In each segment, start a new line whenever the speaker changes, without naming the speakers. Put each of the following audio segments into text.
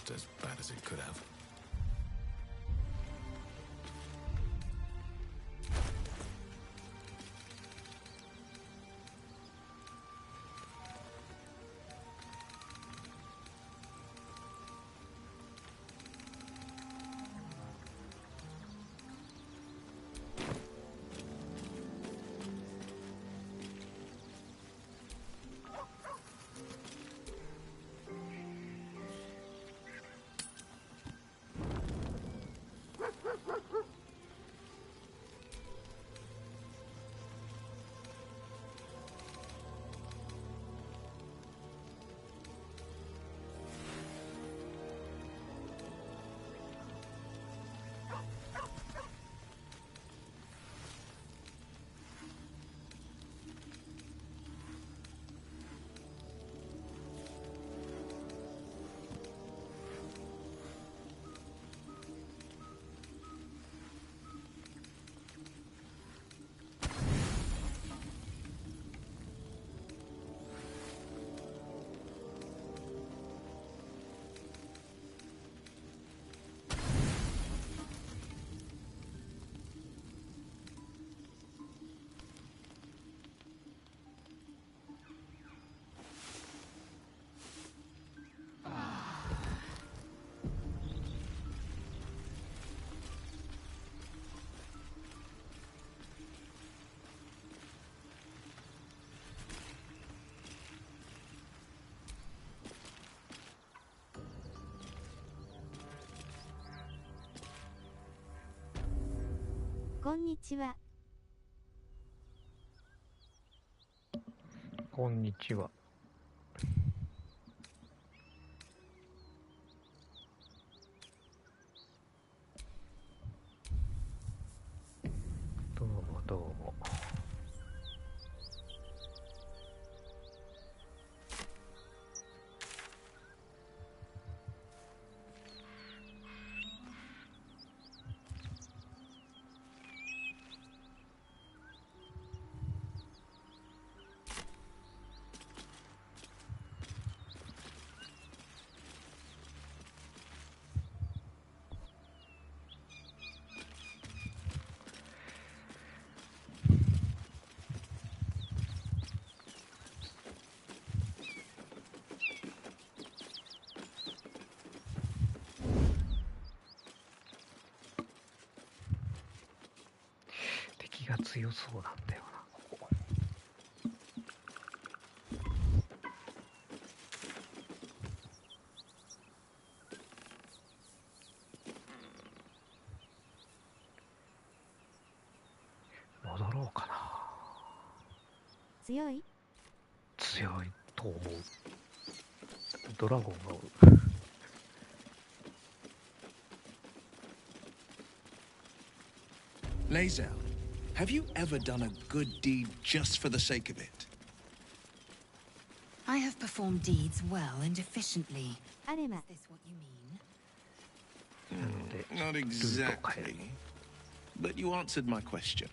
not as bad as it could have.
こんにちは。
こんにちは。どうもどうも。が強そうなんだよな、ここ。戻ろうかな。
強い？
強いと思う。ドラゴンがおる。
Lae'zel, have you ever done a good deed just for the sake of it?
I have performed deeds well and efficiently. Is this what you mean?
Not exactly. But you answered my question.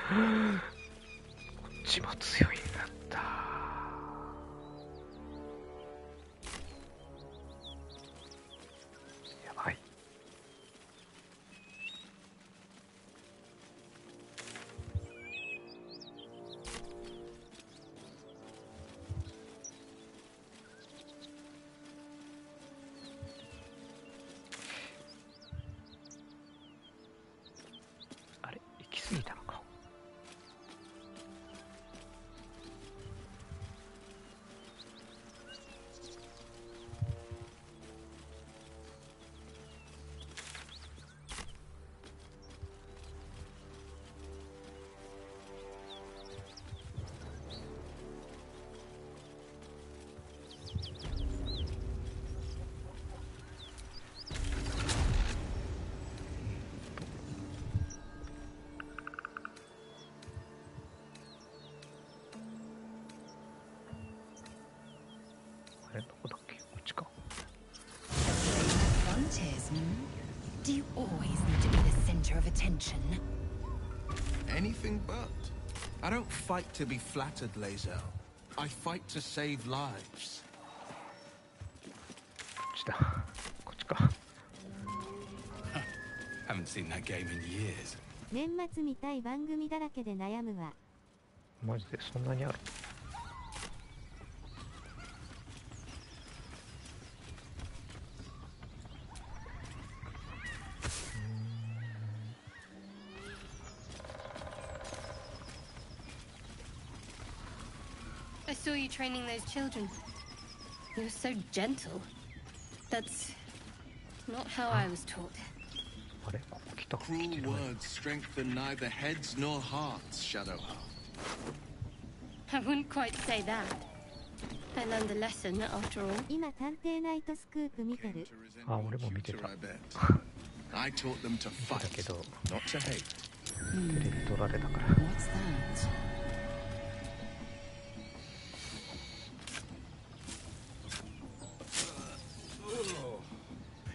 こっちも強いんだった。やばい。あれ、行き過ぎたのか。あれどこだっけ？こっちか。
Frontiers, hmm? Do you always need to be the center of attention?
Anything but. I don't fight to be flattered, Lae'zel. I fight to save lives.
こっちだ。こっちか。
Haven't seen that game in years.
年末見たい番組だらけで悩むわ。
マジでそんなにある
？I saw you training those children. You were so gentle. That's not how I was taught.
あれここ来た
Cruel words strengthen neither heads nor hearts, Shadowheart.
I wouldn't quite say that. I learned a lesson after all.
今探偵ナイトスクープ見てる。
あ、俺も見てた。
I taught them to
見
fight,
てたけど
not to hate.
テレビ取られたから。
What's that?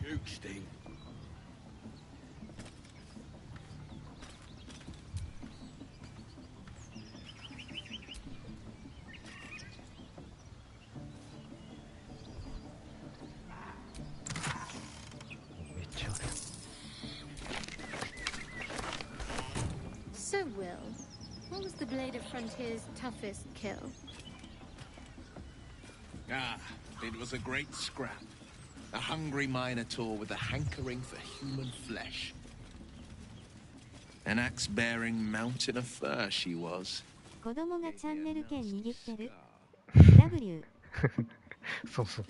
Puke stink.
めっちゃある。
So, Will, what was the Blade of Frontier's toughest kill?
Ah, it was a great scrap. A hungry minotaur with a hankering for human flesh. An axe-bearing mountain of fur she was.
子供がチャンネル権握ってる。W。
そうそう。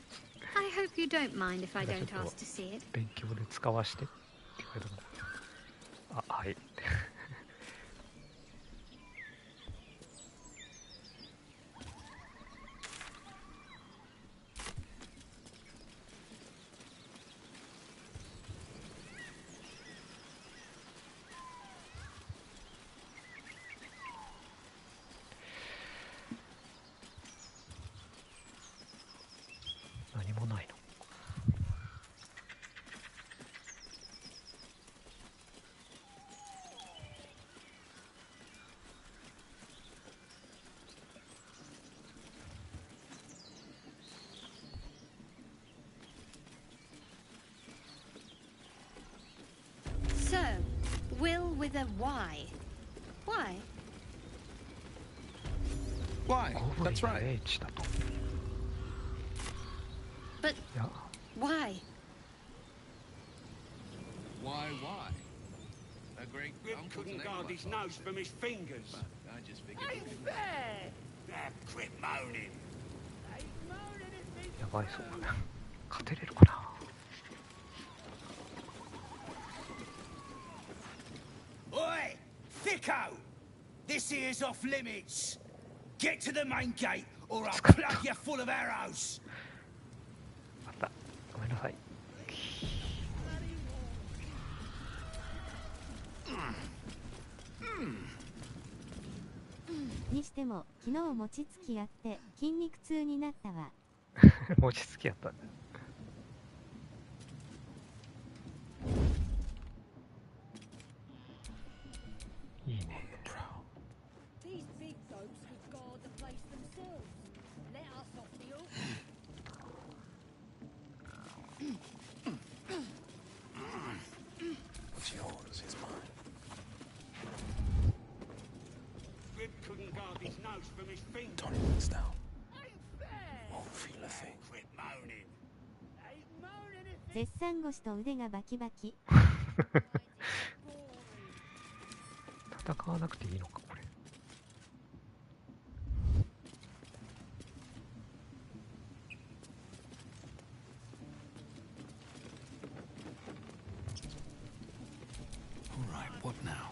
I hope you don't mind if I don't
That's
ask to see it.
勉強で使わしてって言われたの。あ、はい。何もないの。
So, Will with a Y. Why?
Why?
ゴブリン
That's
が
right.
H だと。
But
いや、
why?
Why? A great
Rip
uncle's
couldn't
name
guard
I
his
thought.
nose from his fingers.
I just figured.
Quit moaning.
やばいそうだね。勝てれるかな。
Oi! Thicko! This here's off limits. Get to the main gate, or I'll plug you full of arrows.
あった。ごめんなさい。
にしても昨日餅つきやって筋肉痛になったわ。
餅つきやったね。いいね。
These big goats could guard the place themselves. Let us off the hook.
What's yours is mine.
Rip couldn't guard his nose from his fingers.
Tony looks down. Won't feel a thing.
Quit moaning.
絶賛腰と腕がバキバキ。
戦わなくていいのかこれ。
All right, what now?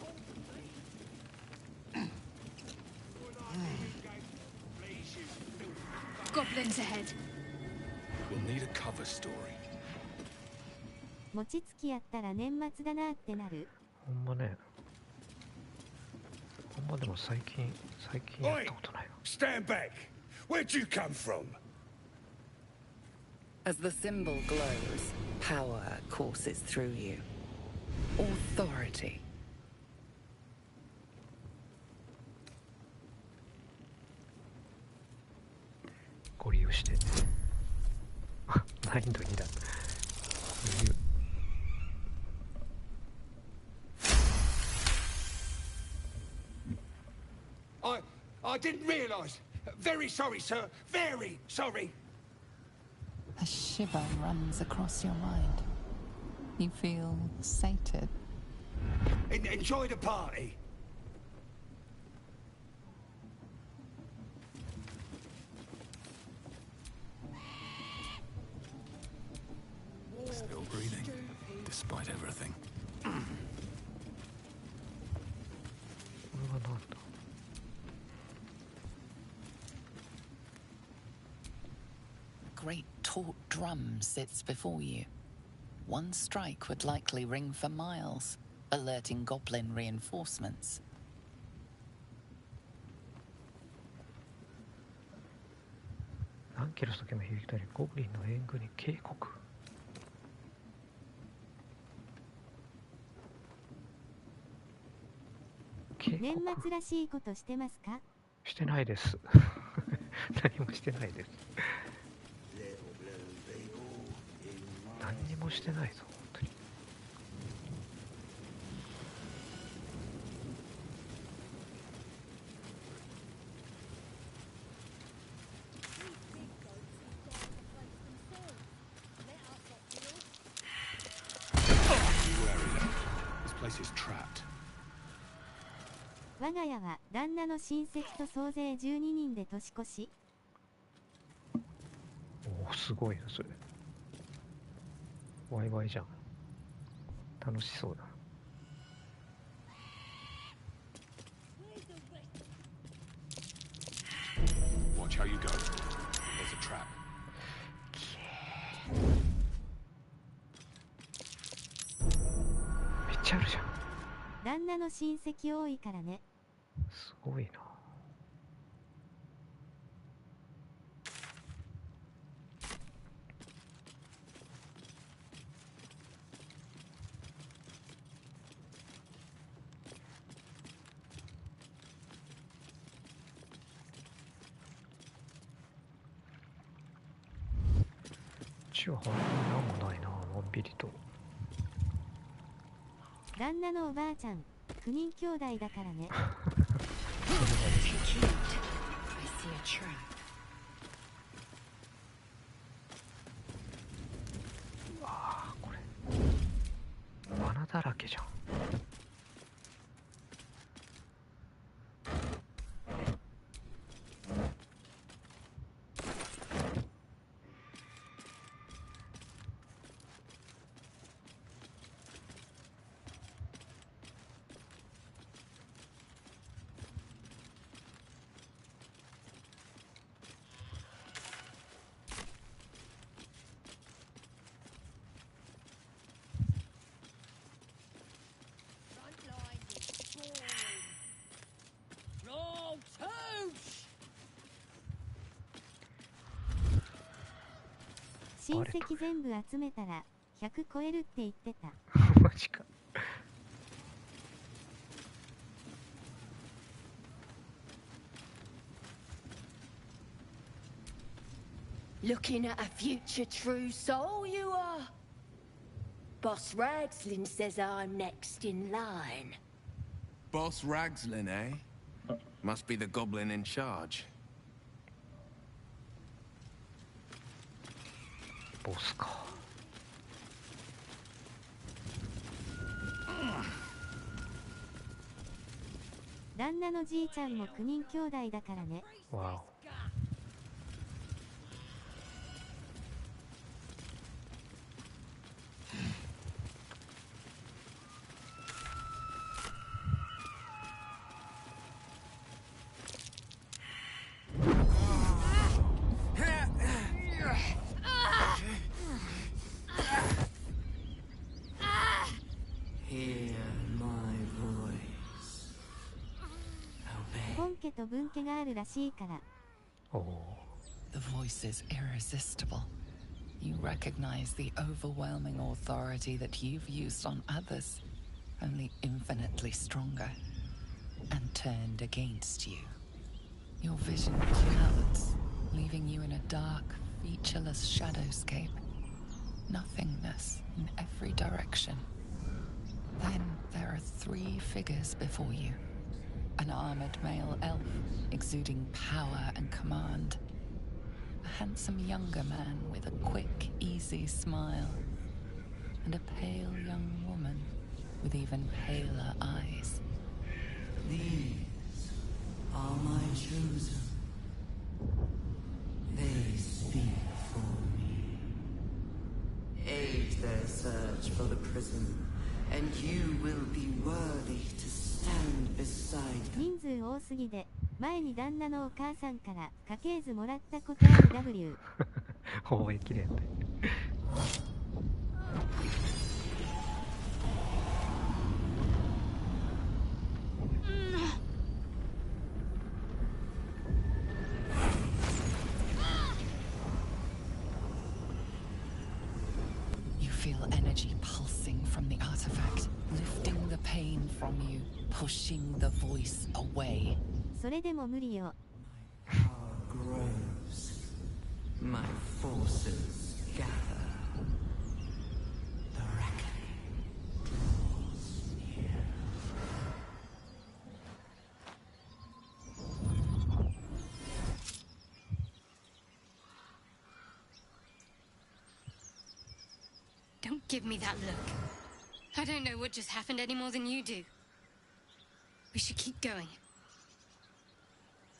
Goblins ahead.
We'll need a cover story.
餅つきやったら年末だなってなる。
ほんまね。ほんまでも最近やったことないな。
Stand back. Where'd you come from?
As the symbol glows, power courses through you. Authority.
プして難易度2だ。
I didn't realise. Very sorry, sir. Very sorry.
A shiver runs across your mind. You feel sated.
Enjoy the party.
Still breathing, despite everything.
これはなんだ。
Great taut drum sits before you. One strike would likely ring for miles, alerting goblin reinforcements.
何キロ先も響いたり、ゴブリンの援軍に警告。
年末らしいことしてますか？
してないです。何もしてないです。何にもしてないぞ、本当に。
我が家は旦那の親戚と総勢12人で年越し。
おお、すごいなそれ。ワイワイじゃん。楽しそうだ。
Watch how you go. There's a trap.
めっちゃあるじゃん。
旦那の親戚多いからね。
すごいな。うちは本当になんもないな、のんびりと。
旦那のおばあちゃん、9人兄弟だからね。
うわあ、これ罠だらけじゃん。
親戚全部集めたら100超えるって言ってた。
マジか。
Looking at a future true soul, you are. Boss Ragslin says I'm next in line.
Boss Ragslin, eh? Must be the goblin in charge.
ボスか。
旦那のじいちゃんも9人兄弟だからね。
わお。
本家と分家があるらしいから。
おお。
The voice is irresistible. You recognize the overwhelming authority that you've used on others, only infinitely stronger, and turned against you. Your vision clouds, leaving you in a dark, featureless shadowscape. Nothingness in every direction. Then there are 3 figures before you. An armored male elf, exuding power and command. A handsome younger man with a quick, easy smile. And a pale young woman with even paler eyes.
These are my chosen. They speak for me. Aid their search for the prism, and you will be worthy to stand beside them.
人数多すぎで、前に旦那のお母さんから家系図もらったことある W。
放映連で。
Feel energy pulsing from the artifact, lifting the pain from you, pushing the voice away.
それでも無理よ。
Power grows. My forces gather. The reckoning draws near.
Don't give me that look. I don't know what just happened any more than you do. We should keep going.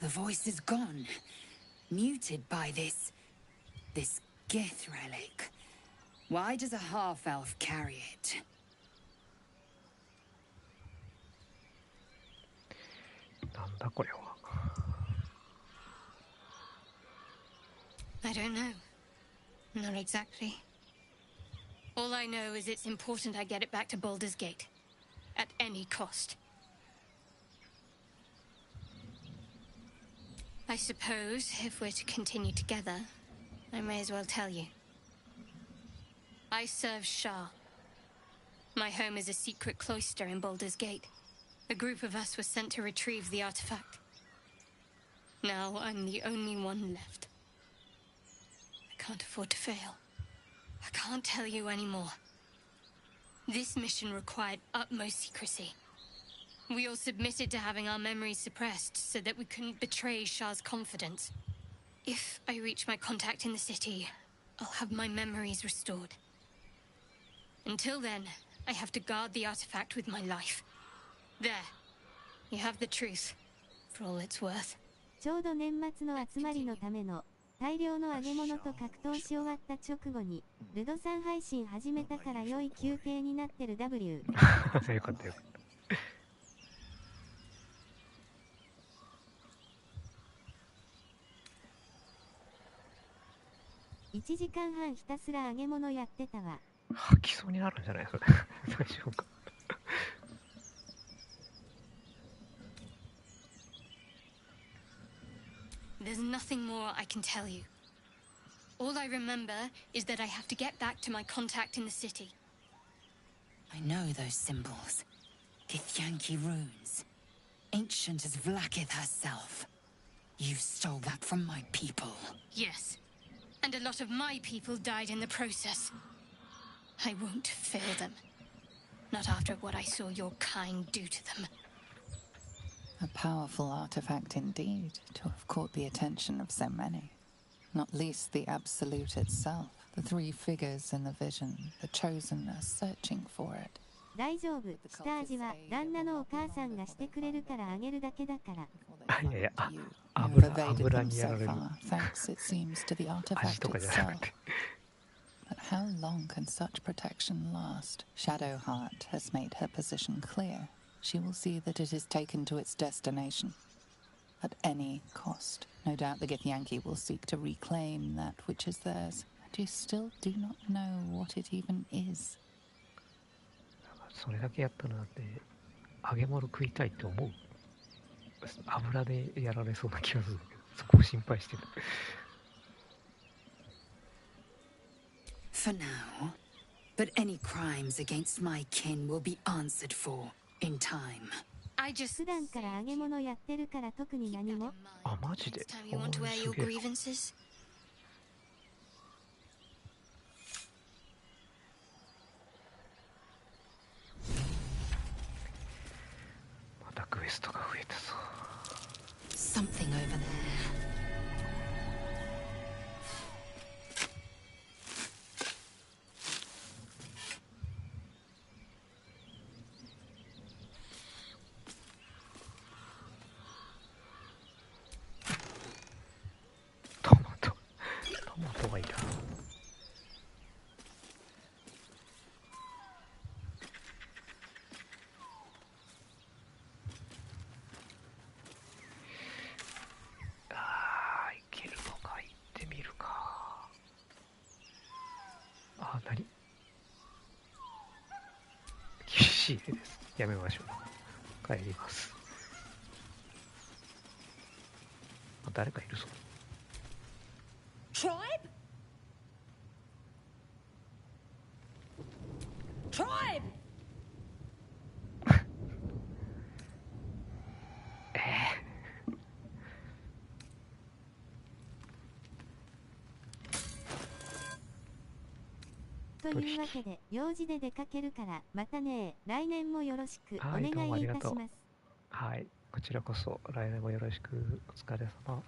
The voice is gone. Muted by this Gith relic. Why does a half-elf carry it?
I don't know. Not exactly. All I know is it's important I get it back to Baldur's Gate. At any cost. I suppose, if we're to continue together, I may as well tell you. I serve Shah. My home is a secret cloister in Baldur's Gate. A group of us was sent to retrieve the artifact. Now I'm the only one left. I can't afford to fail. I can't tell you anymore. This mission required utmost secrecy. We all submitted to having our memories suppressed so that we couldn't betray Shah's confidence. If I reach my contact in the city, I'll have my memories restored. Until then, I have to guard the artifact with my life. There. You have the truth, for all it's worth.
ちょうど年末の集まりのための大量の揚げ物と格闘し終わった直後にルドさん配信始めたから良い休憩になってる W。
よかったよかった。
1時間半ひたすら揚げ物やってたわ。
吐きそうになるんじゃないそれ。大丈夫か。
There's nothing more I can tell you. All I remember is that I have to get back to my contact in the city.
I know those symbols. Githyanki runes. Ancient as Vlaakith herself. You stole that from my people.
Yes. And a lot of my people died in the process. I won't fail them. Not after what I saw your kind do to them.
A powerful artifact indeed, to have caught the attention of so many. Not least the Absolute itself, the 3 figures in the vision, the Chosen are searching for it.
大丈夫。下味は旦那のお母さんがしてくれるからあげるだけだから。
いやいや、
油
にやられる。
Thanks, it seems, to the artifact itself. But how long can such protection last? Shadowheart has made her position clear. She will see that it is taken to its destination. At any cost. No doubt the Githyanki will seek to reclaim that which is theirs. And you still do not know what it even is.
それだけやったらだって揚げ物食いたいって思う。油でやられそうな気がするけど、そこを心配してる。
For now. But any crimes against my kin will be answered for in time.
I just
普段から揚げ物やってるから特に何も。
あ、マジで。
Next time you want to air
す
your
げえ。
grievances.
またクエストが増えたぞ。
Something over there.
トマトはいらん。いけるのか、行ってみるか。何厳しい絵です。やめましょう。帰ります。誰かいるぞ。
Tribe? Tribe!
というわけで、用事で出かけるから、またね。来年もよろしくお願
はい、どうもあ
いい
りがとう。
たします。
はい、こちらこそ来年もよろしく。お疲れ様。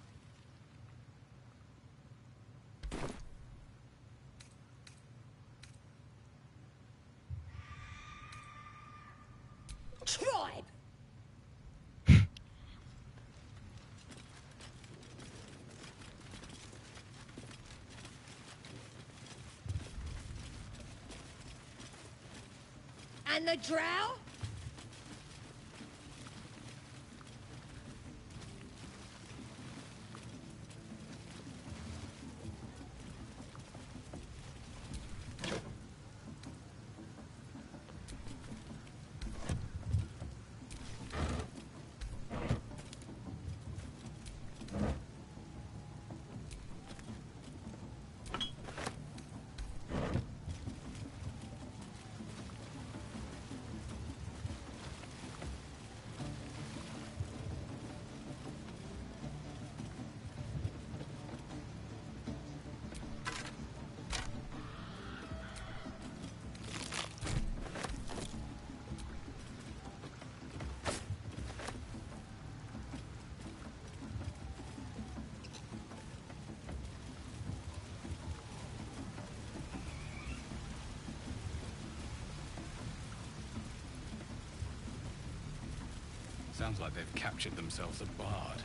Tribe! And the drow?
Sounds like they've captured themselves a bard.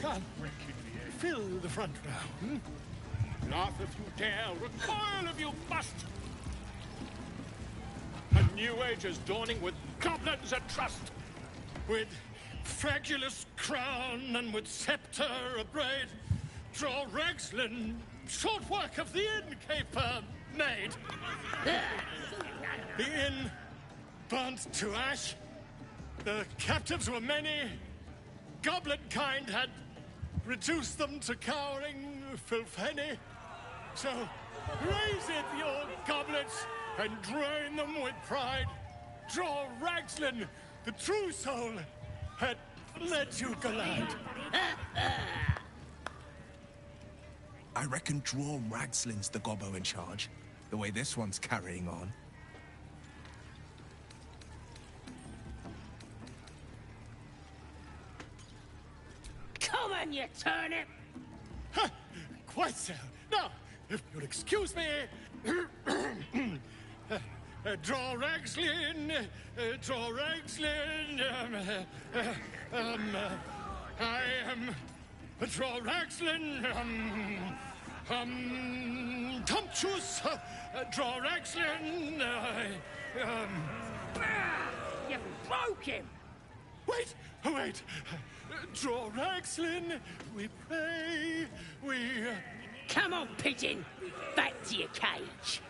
Come, fill the front row. Laugh if you dare, recoil if you must. A new age is dawning with goblins at trust. With fragulous crown and with scepter abraid, draw Ragslin, short work of the innkeeper made. The inn burnt to ash. The captives were many. Goblin kind had reduced them to cowering filfenny. So raise it, your goblets, and drain them with pride. Draw Ragslin, the true soul, had let you glide.
I reckon Draw Ragslin's the gobbo in charge, the way this one's carrying on.
Come on, you turnip!
Ha! Quite so. Now, if you'll excuse me... Draw Ragslin, Draw Ragslin, I am Draw Ragslin, Tumptuous, Draw Ragslin,
You broke him!
Wait, wait, Draw Ragslin, we pray, we...
Come on, pigeon! Back to your cage!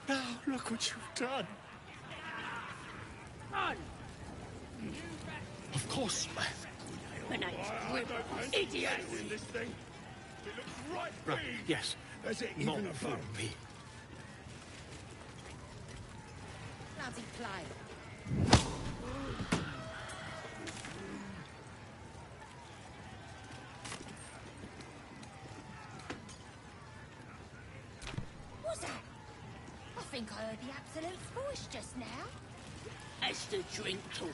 Now, look what you've done.
On!
Of course,
The name's Grip. Idiot!
in this thing. It looks right,
Right, yes.
Is it
Not
even
for
above
me?
bloody play. What's that? I think I heard the Absolute's voice just now.
That's the drink talking.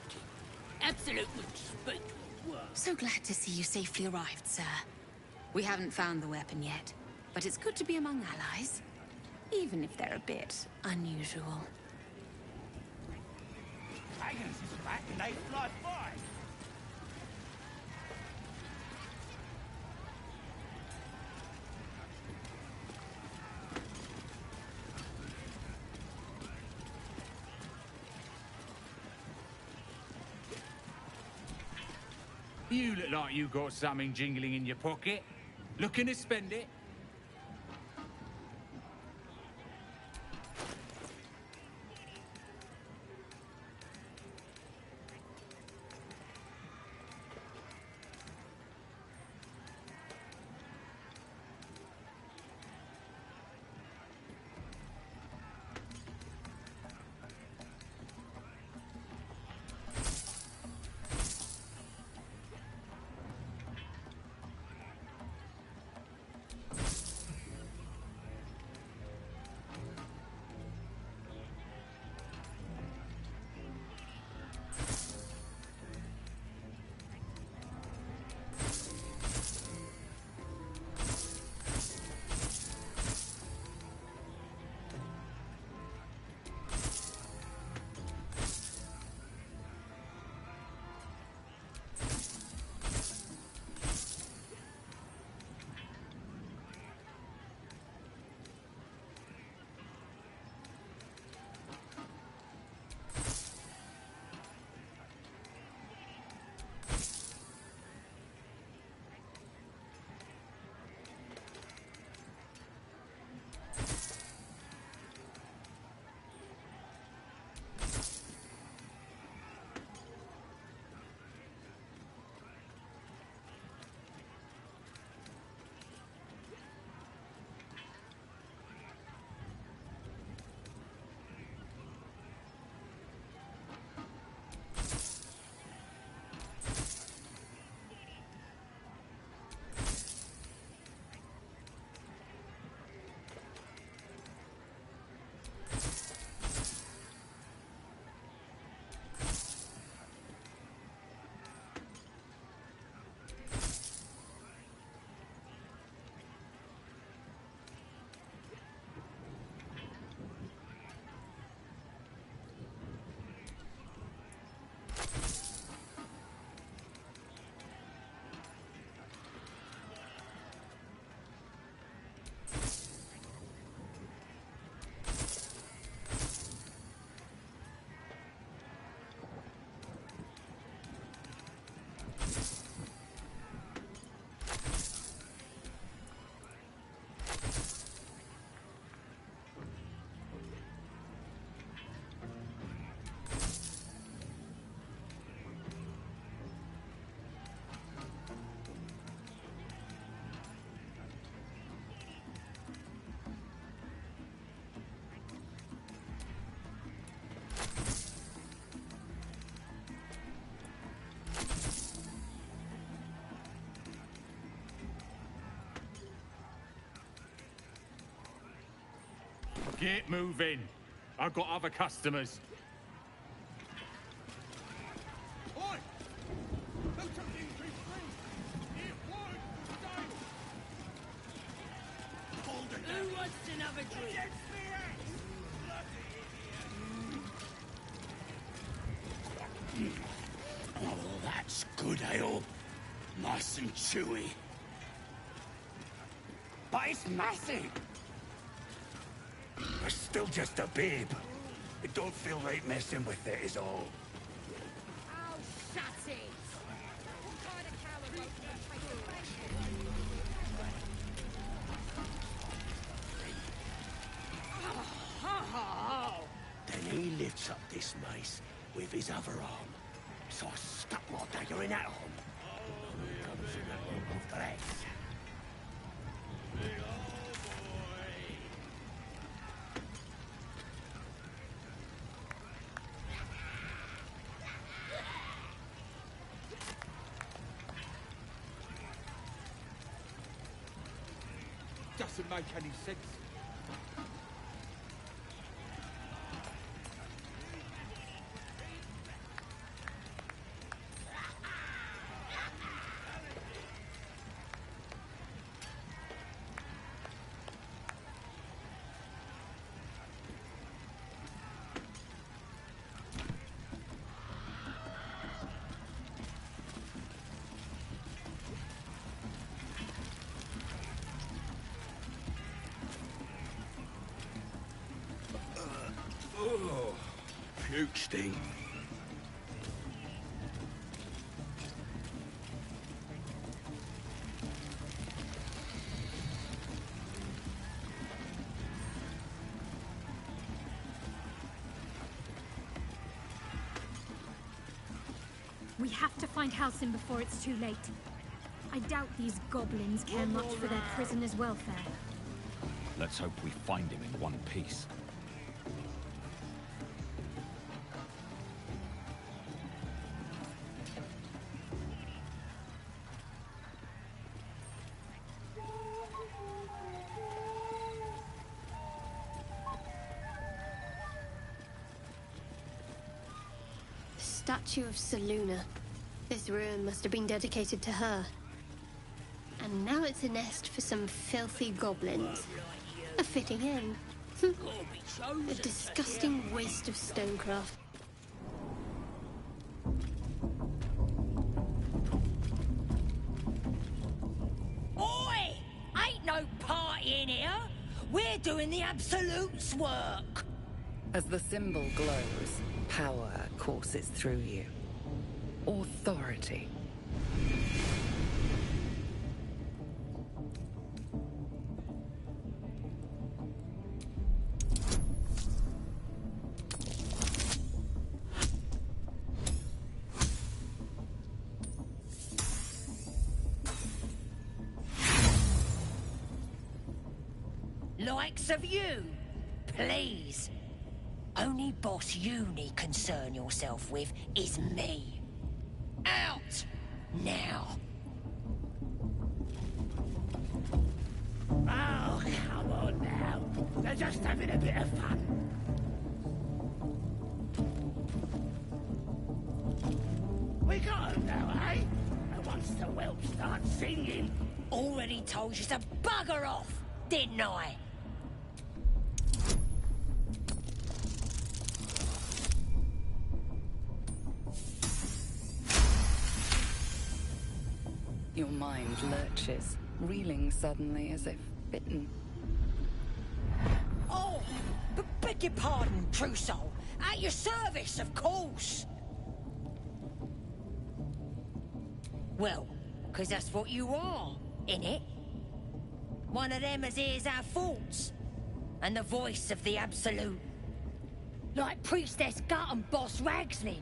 Absolute would speak words.
So glad to see you safely arrived, sir. We haven't found the weapon yet, but it's good to be among allies, even if they're a bit unusual.
Dragons is back and they fly by.
You look like you got something jingling in your pocket. Looking to spend it? Get moving. I've got other customers.
Oi! No chucking increased speed! Here, forward! Stay! Hold it down! Who wants another drink? Against the axe! Bloody idiot! Oh, that's good ale. Nice and chewy. But it's massive! We're still just a babe. It don't feel right messing with it is all.
Oh, shut it! What kind of coward won't
Then he lifts up this mace with his other arm. So I stuck my dagger in that arm. Comes in that rope of the legs.
doesn't make any sense.
Oh, puke sting.
We have to find Halcyon before it's too late. I doubt these goblins care much for their prisoners' welfare.
Let's hope we find him in one piece.
Statue of Seluna. This ruin must have been dedicated to her. And now it's a nest for some filthy goblins. A fitting end. A disgusting waste of stonecraft.
Oi! Ain't no party in here! We're doing the Absolute's work!
As the symbol glows, power courses through you. Authority.
Likes of you, please. Only boss you need concern yourself with is me. Out! Now!
Oh, come on now. They're just having a bit of fun. We got 'em now, eh? And once the whelp starts singing...
Already told you to bugger off, didn't I?
Your mind lurches, reeling suddenly as if bitten.
Oh, beg your pardon, true soul. At your service, of course. Well, 'cause that's what you are, innit? One of them as hears our thoughts. And the voice of the Absolute. Like Priestess Gut and Boss Ragslin.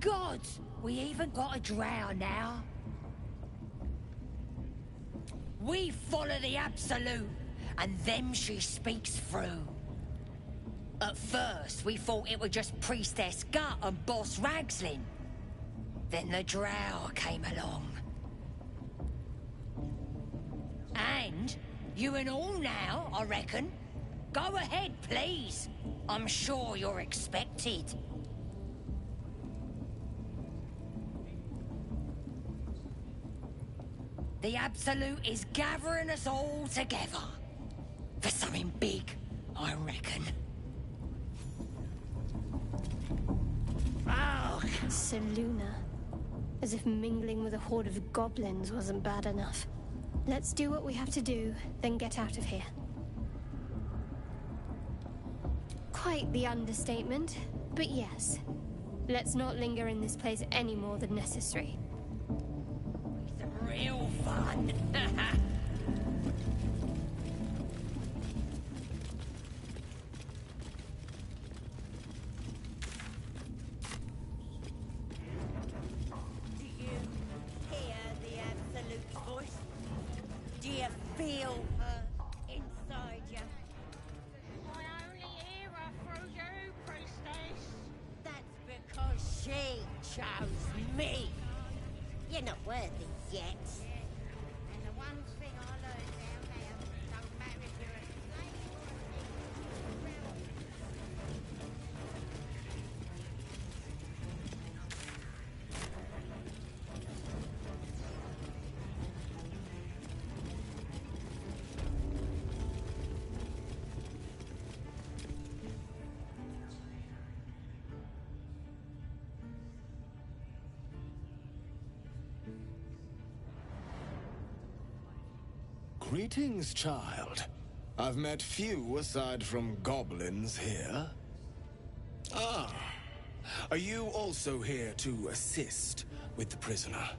Gods, we even got a drow now. We follow the Absolute, and them she speaks through. At first, we thought it was just Priestess Gut and Boss Ragslin. Then the drow came along. And you and all now, I reckon. Go ahead, please. I'm sure you're expected. The Absolute is gathering us all together. For something big, I reckon.
Oh, Seluna. As if mingling with a horde of goblins wasn't bad enough. Let's do what we have to do, then get out of here. Quite the understatement, but yes. Let's not linger in this place any more than necessary.
Real fun.
Do you hear the Absolute's voice? Do you feel her inside you?
I only hear her through you, priestess.
That's because she chose me. You're not worthy yet. And the one thing I learned down there, don't
Greetings, child. I've met few aside from goblins here. Ah, are you also here to assist with the prisoner?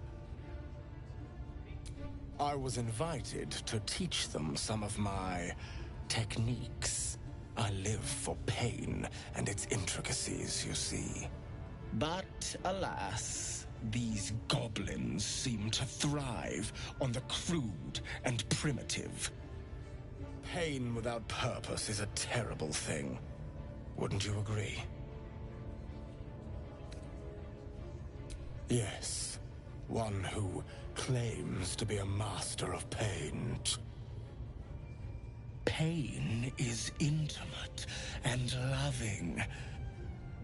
I was invited to teach them some of my techniques. I live for pain and its intricacies, you see. But alas, these goblins seem to thrive on the crude and primitive. Pain without purpose is a terrible thing. Wouldn't you agree? Yes, one who claims to be a master of pain. Pain is intimate and loving,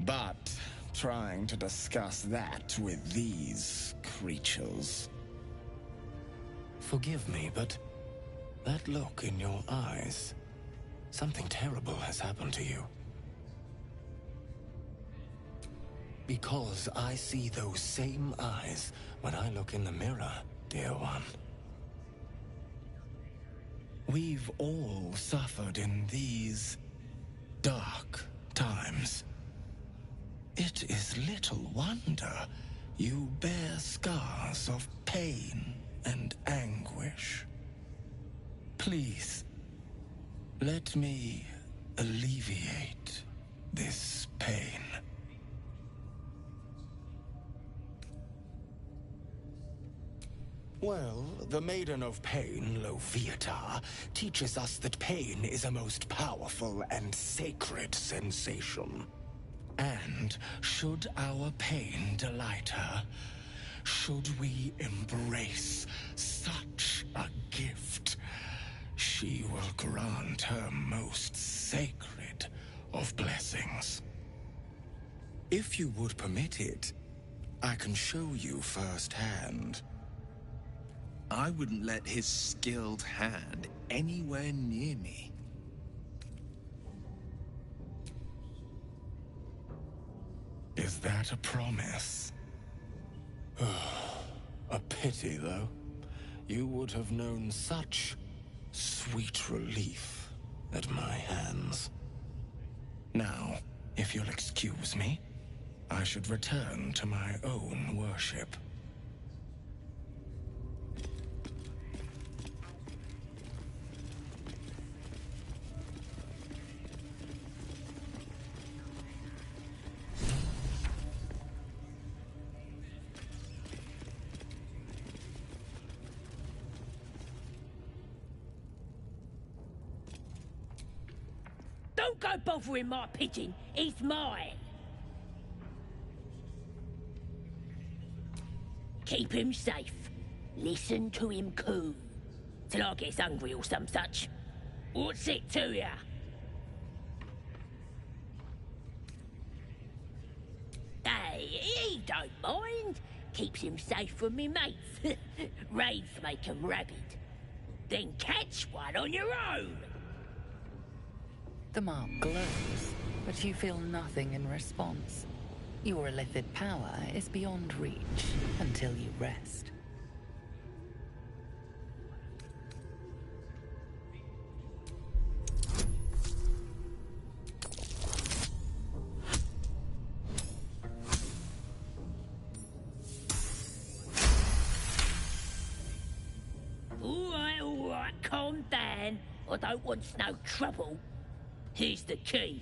but trying to discuss that with these creatures. Forgive me, but that look in your eyes, something terrible has happened to you. Because I see those same eyes when I look in the mirror, dear one. We've all suffered in these dark times. It is little wonder you bear scars of pain and anguish. Please, let me alleviate this pain. Well, the Maiden of Pain, Loviatar, teaches us that pain is a most powerful and sacred sensation. And should our pain delight her, should we embrace such a gift, she will grant her most sacred of blessings. If you would permit it, I can show you firsthand. I wouldn't let his skilled hand anywhere near me. Is that a promise? A pity, though. You would have known such sweet relief at my hands. Now, if you'll excuse me, I should return to my own worship.
Don't go bothering my pigeon. He's mine. Keep him safe. Listen to him coo. Till I gets hungry or some such. What's it to ya? Hey, he don't mind. Keeps him safe from me mates. Raids make 'em rabid. Then catch one on your own.
The mark glows, but you feel nothing in response. Your illithid power is beyond reach until you rest.
All right, calm down. I don't want no trouble. Here's the key.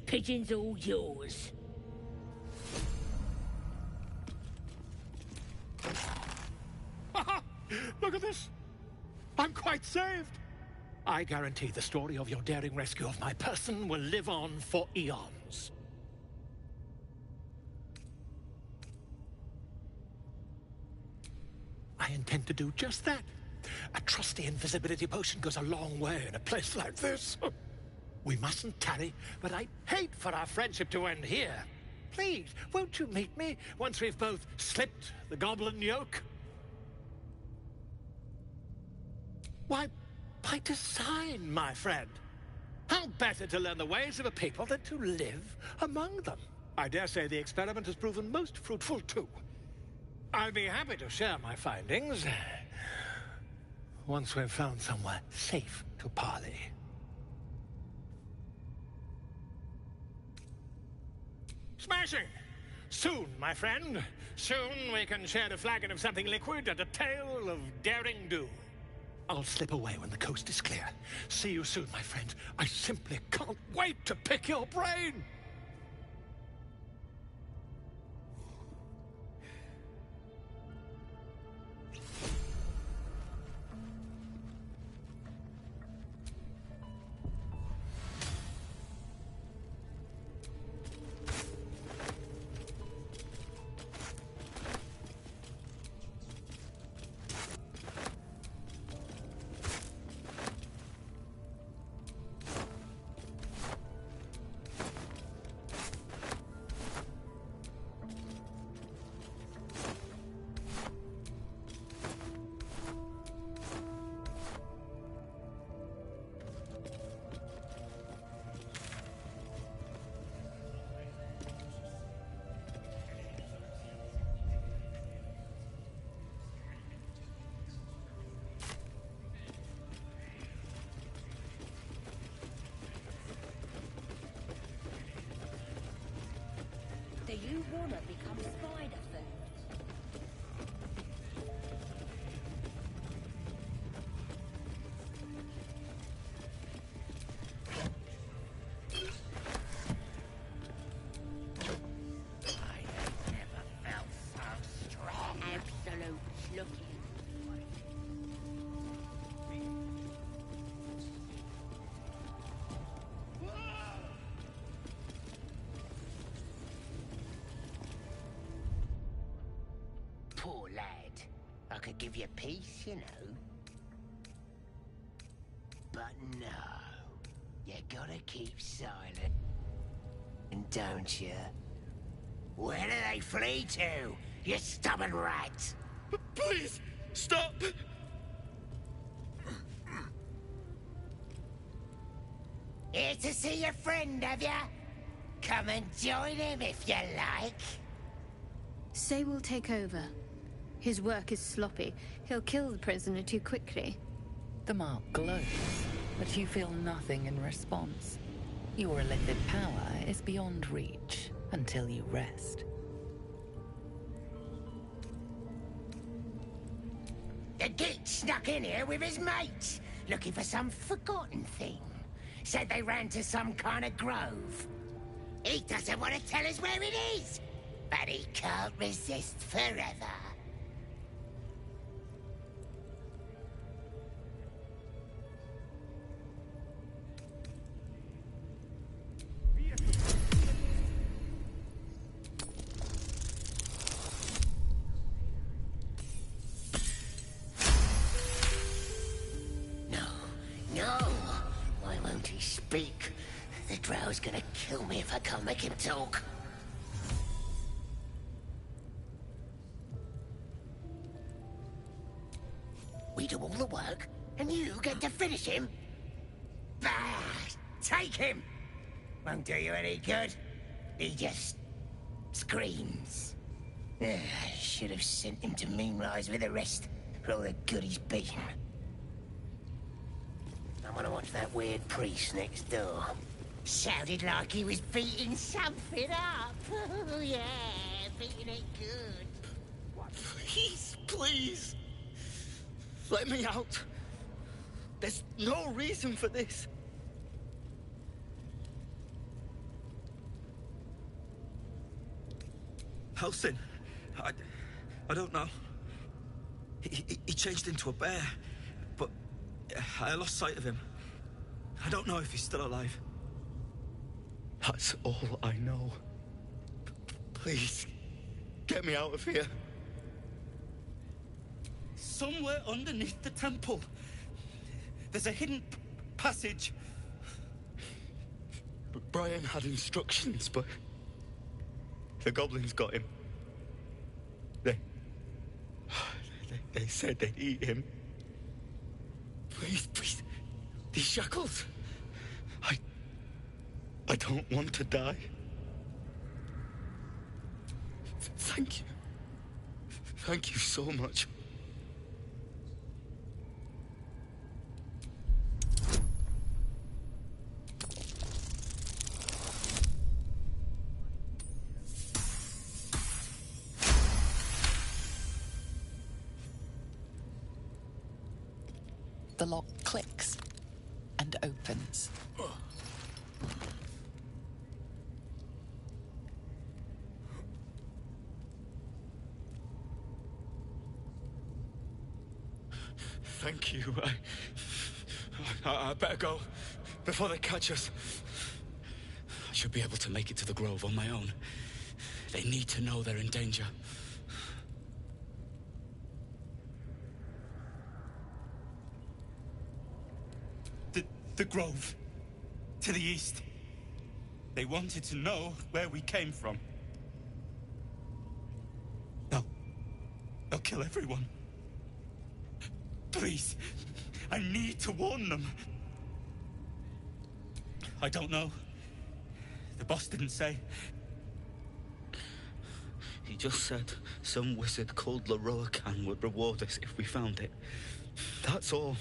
Pigeon's all yours.
Look at this. I'm quite saved. I guarantee the story of your daring rescue of my person will live on for eons. I intend to do just that. A trusty invisibility potion goes a long way in a place like this. We mustn't tarry, but I'd hate for our friendship to end here. Please, won't you meet me once we've both slipped the goblin yoke? Why, by design, my friend. How better to learn the ways of a people than to live among them? I dare say the experiment has proven most fruitful, too. I'll be happy to share my findings once we've found somewhere safe to parley. Smashing! Soon, my friend. Soon we can share a flagon of something liquid and a tale of daring do. I'll slip away when the coast is clear. See you soon, my friend. I simply can't wait to pick your brain!
Do you want to become spider food? I have never felt so strong. Absolute looking. Poor lad. I could give you peace, you know. But no. You gotta keep silent. And don't you? Where do they flee to, you stubborn rat?
Please, stop!
Here to see your friend, have ya? Come and join him if you like.
Say we'll take over. His work is sloppy. He'll kill the prisoner too quickly.
The mark glows, but you feel nothing in response. Your illicit power is beyond reach until you rest.
The geek snuck in here with his mates, looking for some forgotten thing. Said they ran to some kind of grove. He doesn't want to tell us where it is, but he can't resist forever. Speak. The drow's gonna kill me if I can't make him talk. We do all the work, and you get to finish him? Bah! Take him! Won't do you any good. He just screams. I should have sent him to Moonrise with the rest for all the good he's been. I want to watch that weird priest next door. Sounded like he was beating something up. Oh, yeah, beating it good.
Please, please. Let me out. There's no reason for this. Halsin, I don't know. He changed into a bear, but I lost sight of him. I don't know if he's still alive. That's all I know. Please, get me out of here. Somewhere underneath the temple, there's a hidden passage. Brian had instructions, but the goblins got him. They said they'd eat him. Please, please, these shackles. I don't want to die. Thank you. Thank you so much.
The lock clicks and opens.
Thank you. I better go before they catch us. I should be able to make it to the grove on my own. They need to know they're in danger. The grove. To the east. They wanted to know where we came from. They'll kill everyone. Please, I need to warn them. I don't know. The boss didn't say. He just said some wizard called Leroacan would reward us if we found it. That's all.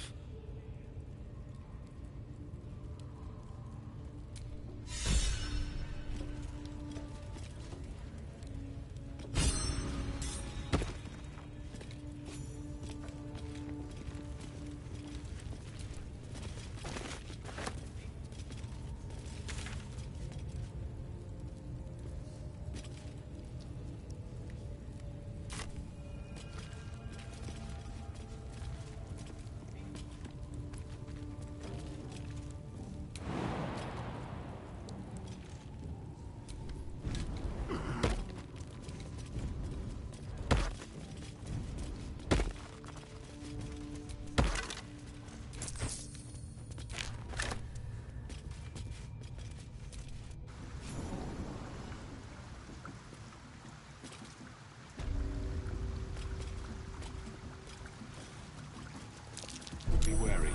Be wary.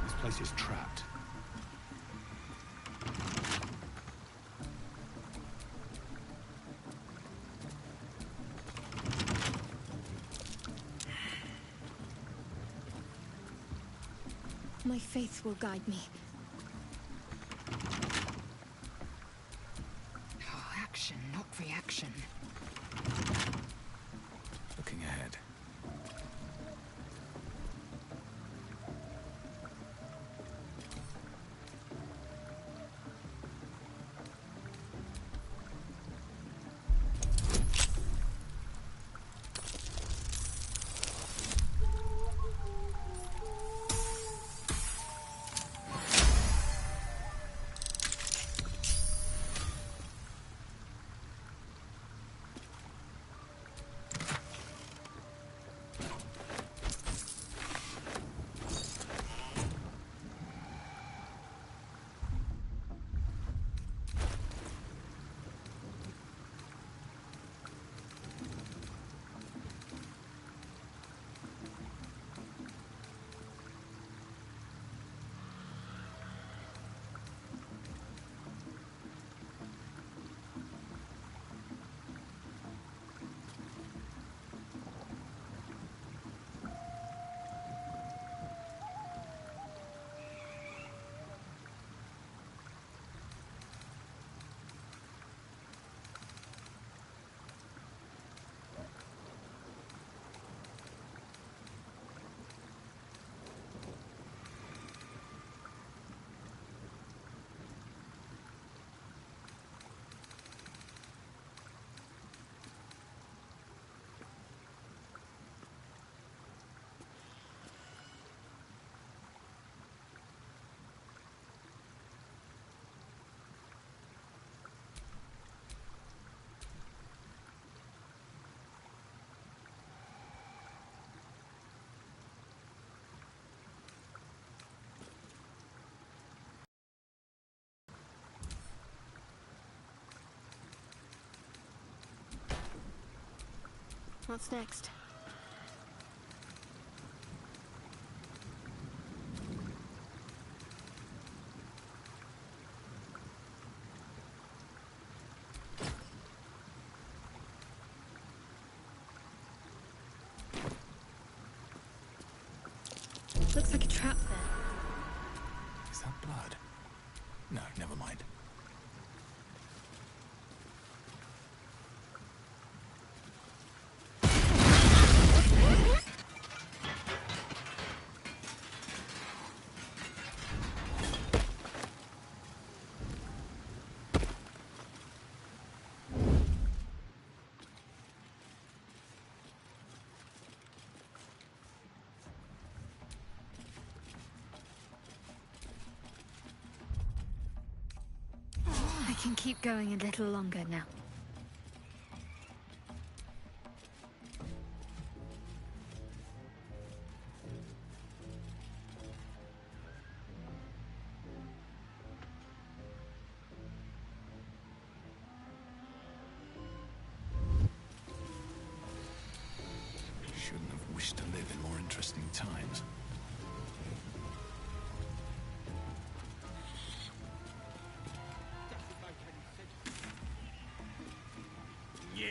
This place is trapped.
My faith will guide me.
Oh, action, not reaction.
Looking ahead.
What's next? Looks like a trap there.
Is that blood? No, never mind.
can keep going a little longer now.
Shouldn't have wished to live in more interesting times.
Yeah.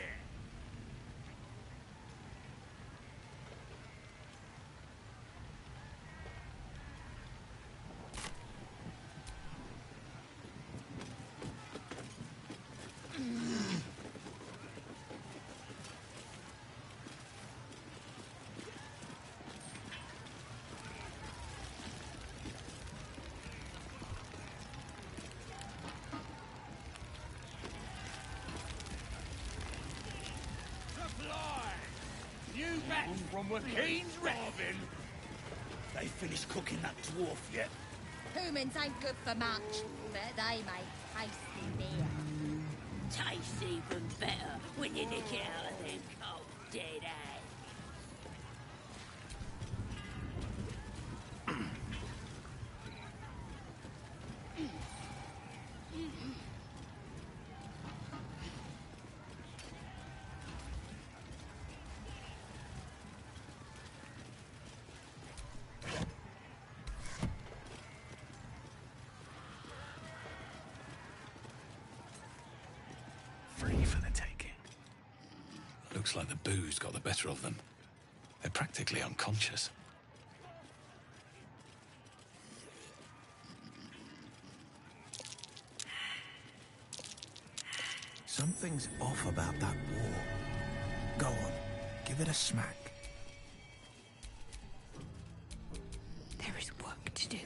You back from McKean's Ravin? They finished cooking that dwarf yet?
Humans ain't good for much, but they make tasty beer.
Tastes even better when you nick it out of them cold dead eyes.
Free for the taking. Looks like the booze got the better of them. They're practically unconscious.
Something's off about that war. Go on, give it a smack.
There is work to do.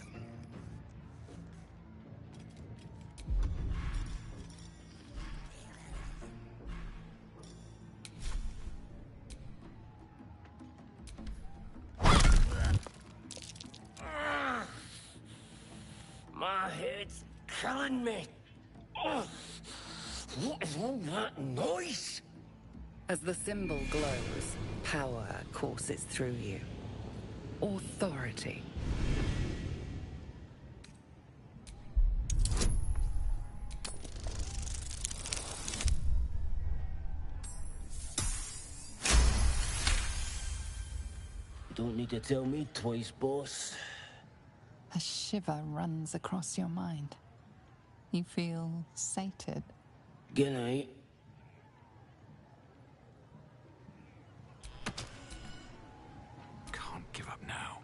My head's killing me. Ugh. What is all that noise?
As the symbol glows, power courses through you. Authority.
Don't need to tell me twice, boss.
A shiver runs across your mind. You feel sated.
Good night.
Can't give up now.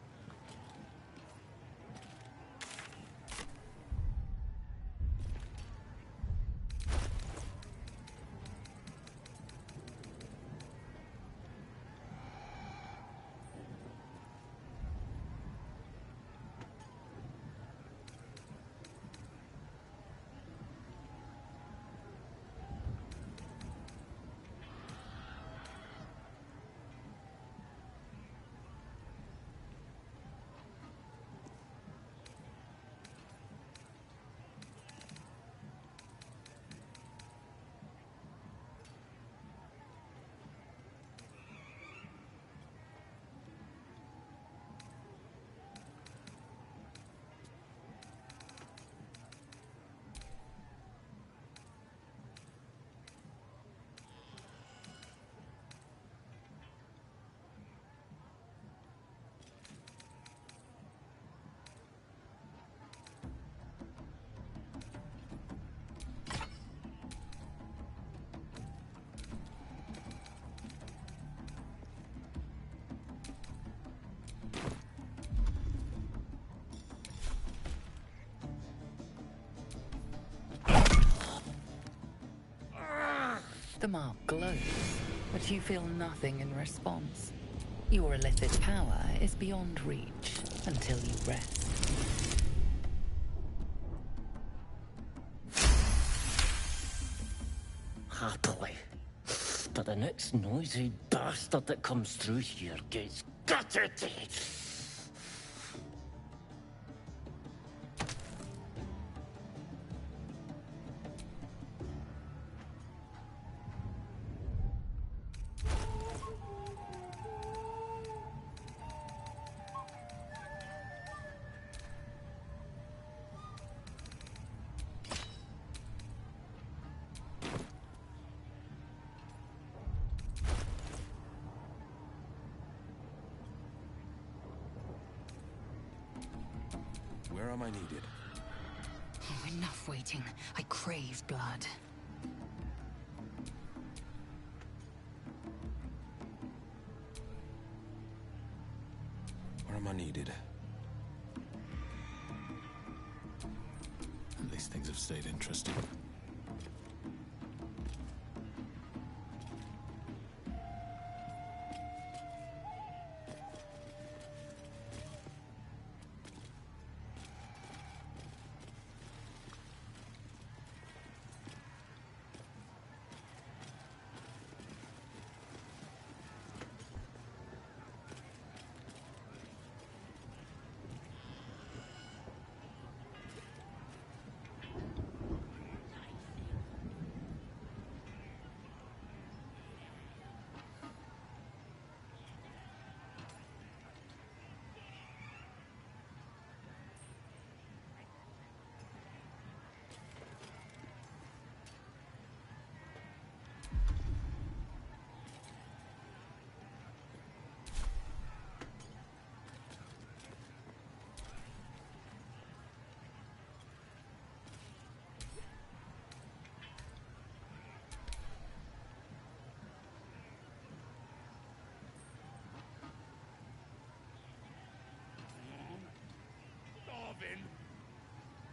The mark glows, but you feel nothing in response. Your illicit power is beyond reach until you rest.
Happily. But the next noisy bastard that comes through here gets gutted.
Where am I needed?
Oh, enough waiting. I crave blood.
Where am I needed?
At least things have stayed interesting.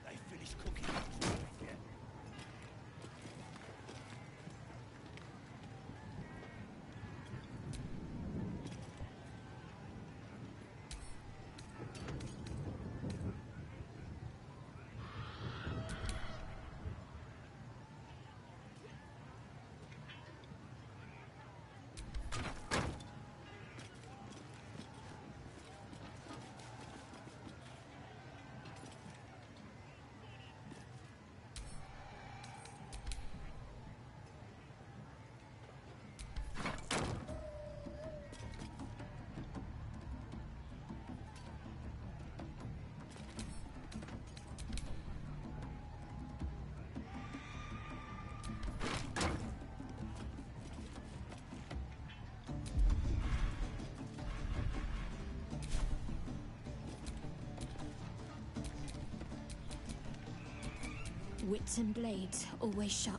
They finished cooking.
Wits and blades, always sharp.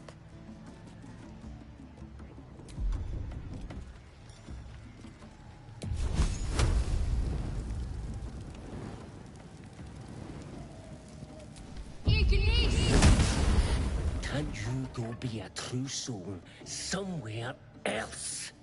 Can't you go be a true soul somewhere else?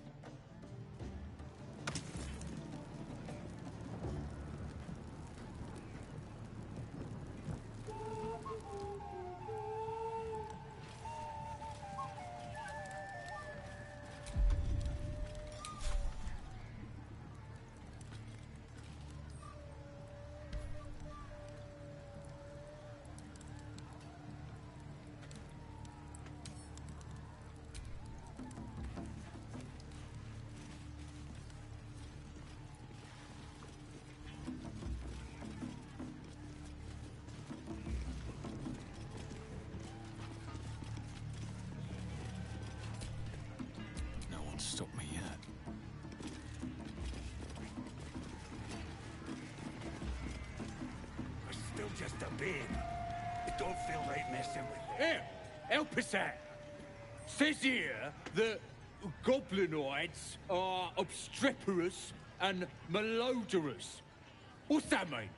Stop me yet.
It's still just a babe. It don't feel like messing with it.
Here, help us out. Says here that goblinoids are obstreperous and malodorous. What's that mean?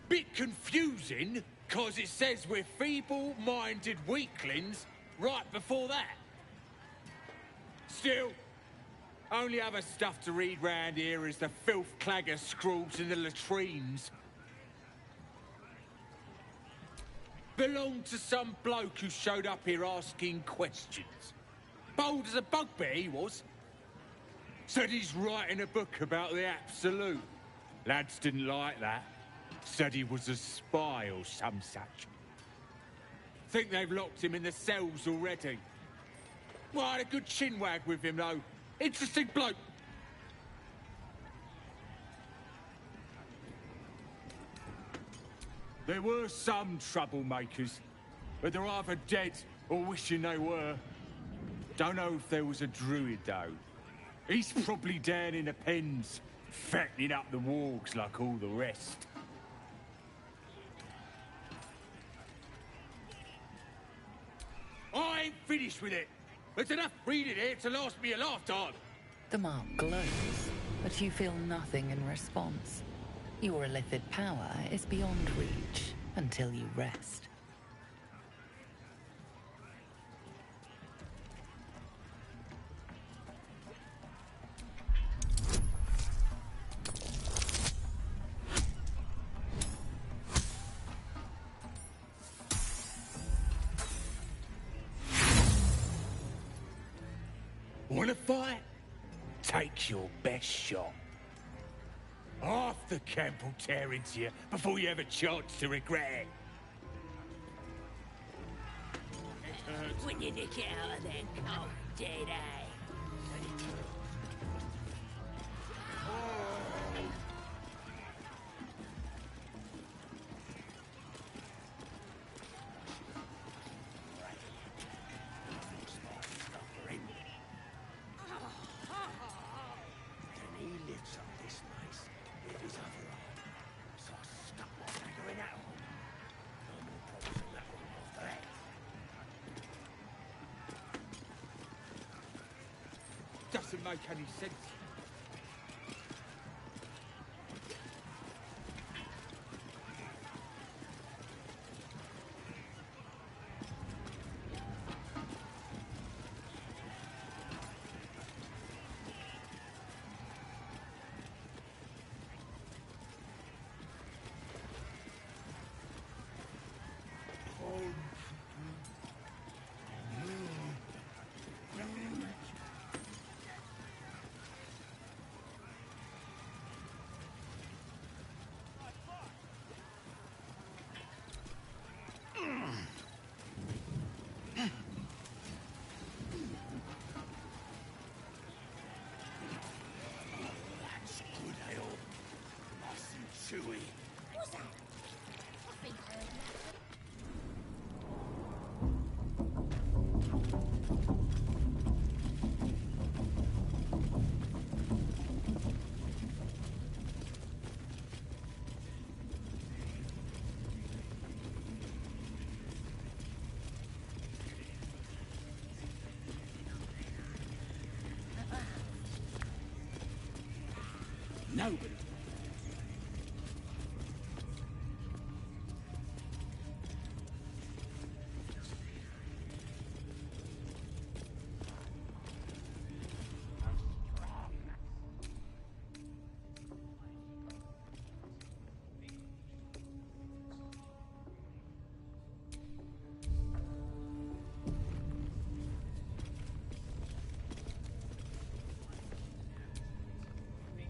Bit confusing, cause it says we're feeble-minded weaklings right before that. Still, only other stuff to read round here is the filth clagger scrawls in the latrines. Belonged to some bloke who showed up here asking questions. Bold as a bugbear he was. Said he's writing a book about the Absolute. Lads didn't like that. Said he was a spy or some such. Think they've locked him in the cells already. Well, I had a good chinwag with him, though. Interesting bloke. There were some troublemakers, but they're either dead or wishing they were. Don't know if there was a druid, though. He's probably down in the pens, fattening up the wargs like all the rest. I ain't finished with it. There's enough reading here to last me a lifetime.
The mark glows, but you feel nothing in response. Your illithid power is beyond reach until you rest.
Wanna fight? Take your best shot. Half the camp will tear into you before you have a chance to regret it.
When you nick it out of that cold, dead eye.
Doesn't make any sense.
Chewy.
What's that? I think I heard that.
Nobody.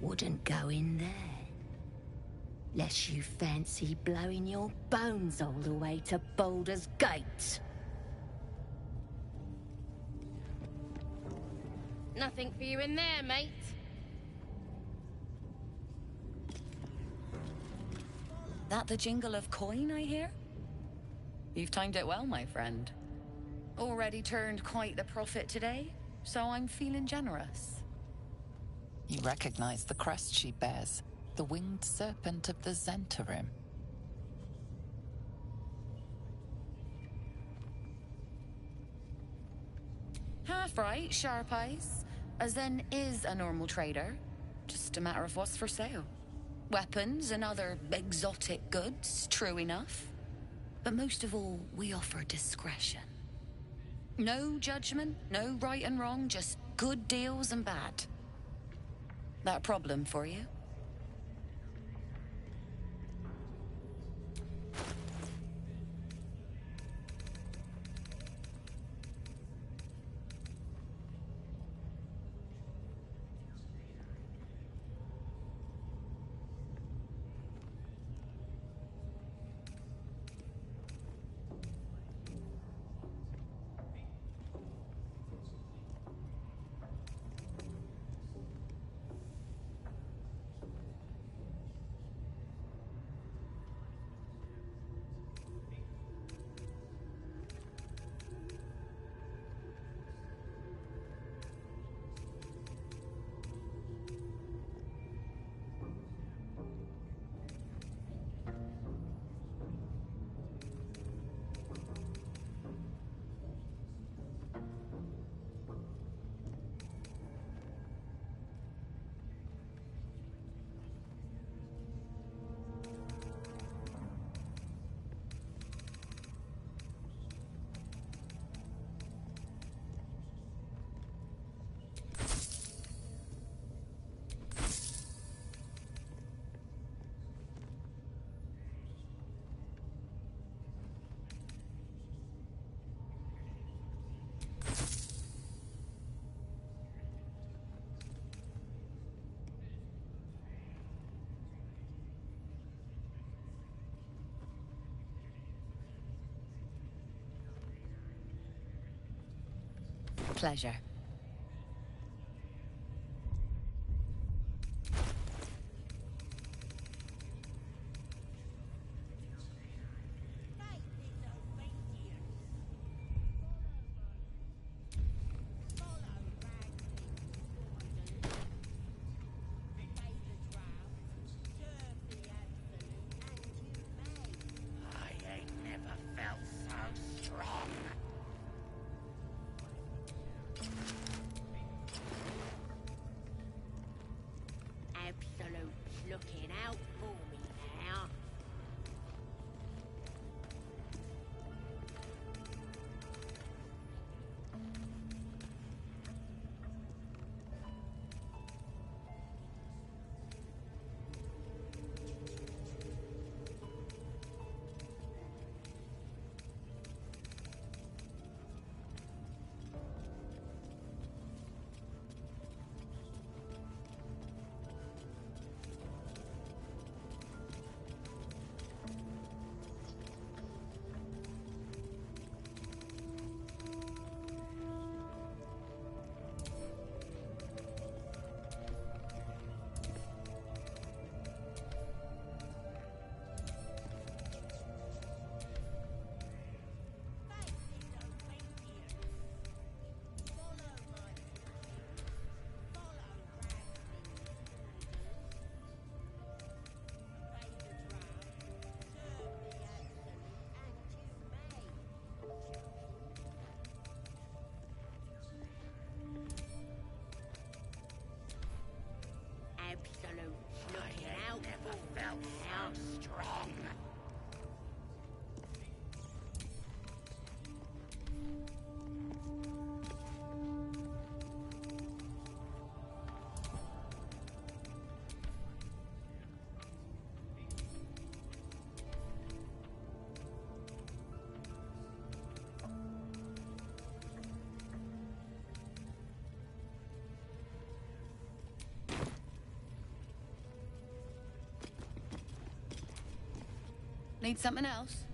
Wouldn't go in there. Lest you fancy blowing your bones all the way to Baldur's Gate.
Nothing for you in there, mate.
That the jingle of coin I hear? You've timed it well, my friend. Already turned quite the profit today, so I'm feeling generous. You recognize the crest she bears, the winged serpent of the Zentarim. Half right, sharp eyes. A Zen is a normal trader. Just a matter of what's for sale. Weapons and other exotic goods, true enough. But most of all, we offer discretion. No judgment, no right and wrong, just good deals and bad. That a problem for you?
Pleasure.
Absolute's looking out for me now. Absolute's looking out for me now. Strong.
Need something else?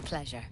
Pleasure.